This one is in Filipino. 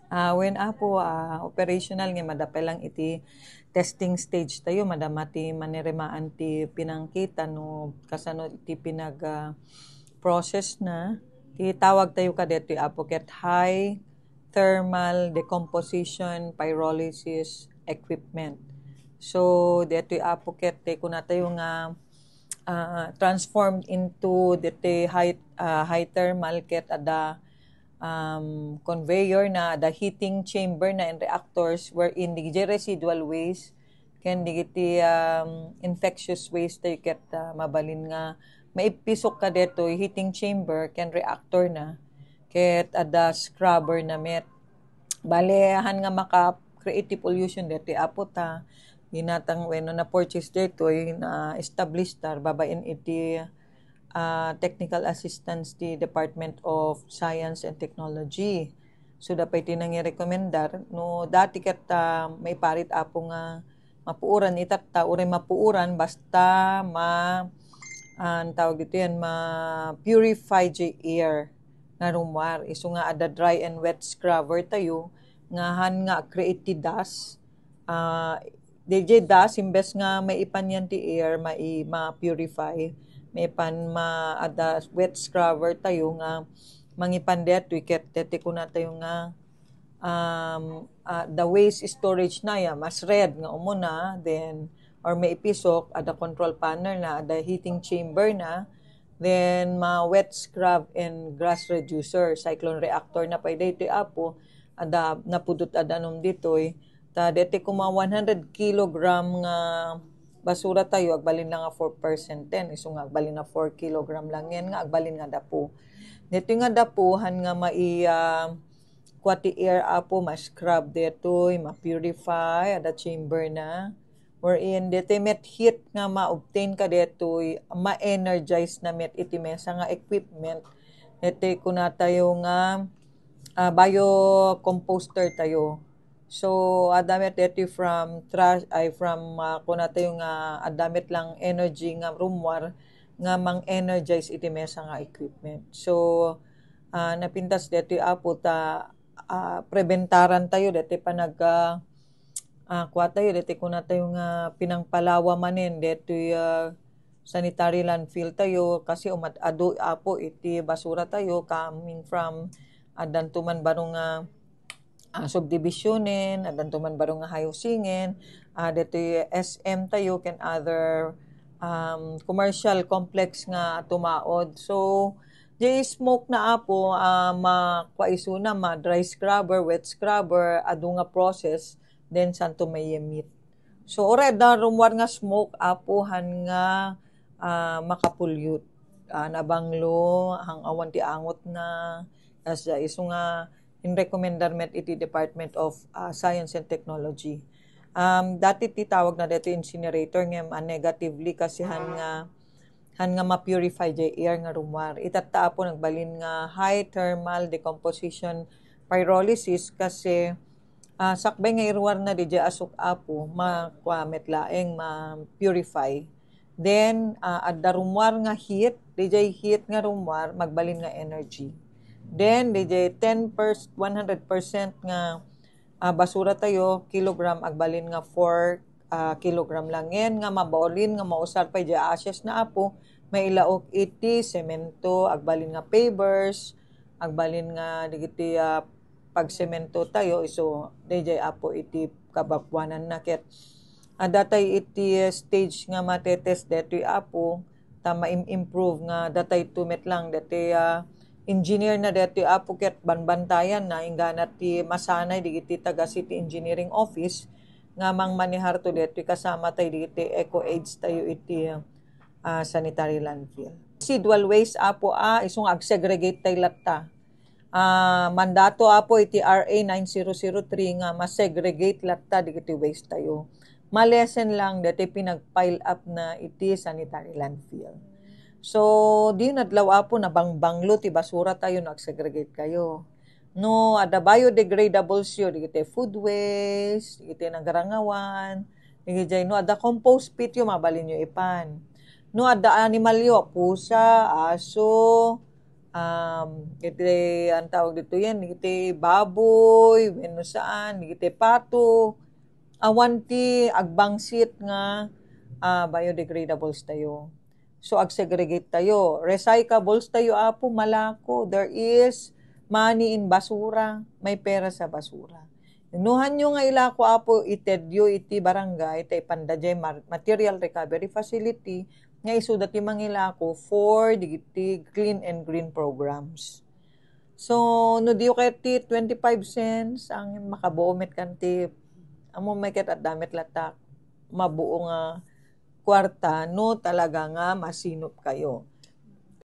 When apo operational nga madapay lang iti testing stage tayo madamati manirimaan ti pinangkita no kasano iti pinag process na ti tawag tayo kadito apo ket high thermal decomposition pyrolysis equipment. So dito apo ket kuna tayo nga transformed into dito high thermal ket ada conveyor na the heating chamber na in reactors wherein the residual waste can digiti infectious waste tayo ket mabalin nga maipisok ka dito heating chamber ken reactor na ket ada scrubber na met balehan nga maka create pollution dito aputa ginatang wenno na purchase dito na establish tar babain iti technical assistance ti Department of Science and Technology. So dapat tinang i-recommendar no dati ket may parit apo nga mapuuran itatta uray mapuuran basta ang tawag dito yan ma-purify the air nga rumwar iso nga ada dry and wet scrubber tayo ngahan nga create ti dust DJ dust imbes nga may ipan yan ti air ma-purify may pan ada wet scrubber tayo nga mangipan deto ket tete ko na tayo nga the waste storage na ya mas red nga umuna then or may ipisok ada control panel na ada heating chamber na then wet scrub and grass reducer cyclone reactor na pa dito apo ada napudot ada num ditoy ta dete kuma 100 kilogram nga basura tayo agbalin lang nga 4% iso nga agbalin na 4 kilogram lang yan nga agbalin nga dapo dito nga dapuhan nga kwati air apo ma-scrub dito ma-purify ada chamber na wherein dito met heat nga ma-obtain ka dito ma-energize na met iti mesa nga equipment dito kuna tayo nga biocomposter tayo. So adamit dito from trash kuna tayo nga adamit lang energy nga rumwar nga mang-energize iti mesa nga equipment. So napintas dito apo ta preventaran tayo dito pa kuha tayo dito kuna tayo nga pinangpalawa manin dito sanitary landfill tayo kasi ado apo iti basura tayo coming from adantuman barong subdivisionen, adantuman barong nga hayosingen, dito SM tayo ken other commercial complex nga tumaod. So, di smoke na apo, makuaisuna, dry scrubber, wet scrubber, ado nga process, then santo may emit. So, already, rumwar nga smoke, apohan nga makapollute. Nabanglo, hang awan ti angot na, as iso nga, in recommendar met iti Department of Science and Technology. Dati ti tawag na dito incinerator nga negatively kasi han nga ma-purify the air nga rumwar. Itatta po nagbalin nga high thermal decomposition pyrolysis kasi sakbay nga irwar na di asok apo makwamet laeng ma-purify. Then adda rumwar nga heat, di heat nga rumwar magbalin nga energy. Then, DJ 100% nga basura tayo, kilogram, agbalin nga 4 kilogram lang yan, nga mabaulin, nga mausar pa, ashes na apo, may ilaok iti, semento, agbalin nga pavers, agbalin nga, digiti, pag semento tayo, iso, DJ apo iti kabakwanan na ket. Datay iti stage nga matetest detoy apo, ta ma-improve nga datay tumet lang, dati engineer na dati apo ket banbantayan na ingganat ti masanay digiti taga city engineering office nga mang manihar to deti kasama tay digiti eco aids tayo iti sanitary landfill. Residual waste apo isong ag-segregate tay latta. Mandato apo iti RA 9003 nga ma-segregate latta digiti waste tayo. Malesen lang deti pinag-pile up na iti sanitary landfill. So, di nadlaw apo na bangbanglo ti basura tayo nag-segregate kayo. No, ada biodegradables yun, digiti food waste, digiti nagarangawan, digiti no, ada compost pit yung mabalin nyo ipan. No, ada animal yo, pusa, aso, iti ang tawag dito yan, iti baboy, wenno saan, iti pato, awanti agbangsit nga biodegradables tayo. So ag-segregate tayo. Recyclables tayo apo malako. There is money in basura. May pera sa basura. Inuhan nyo nga ilako apo itedyo iti barangay iti pandajay material recovery facility nga iso dati mangilako for digiti clean and green programs. So, no diyo kati 25 cents ang makabuomit kanti amo may ket at damit latak mabuo nga kwarta no talaga nga masinop kayo.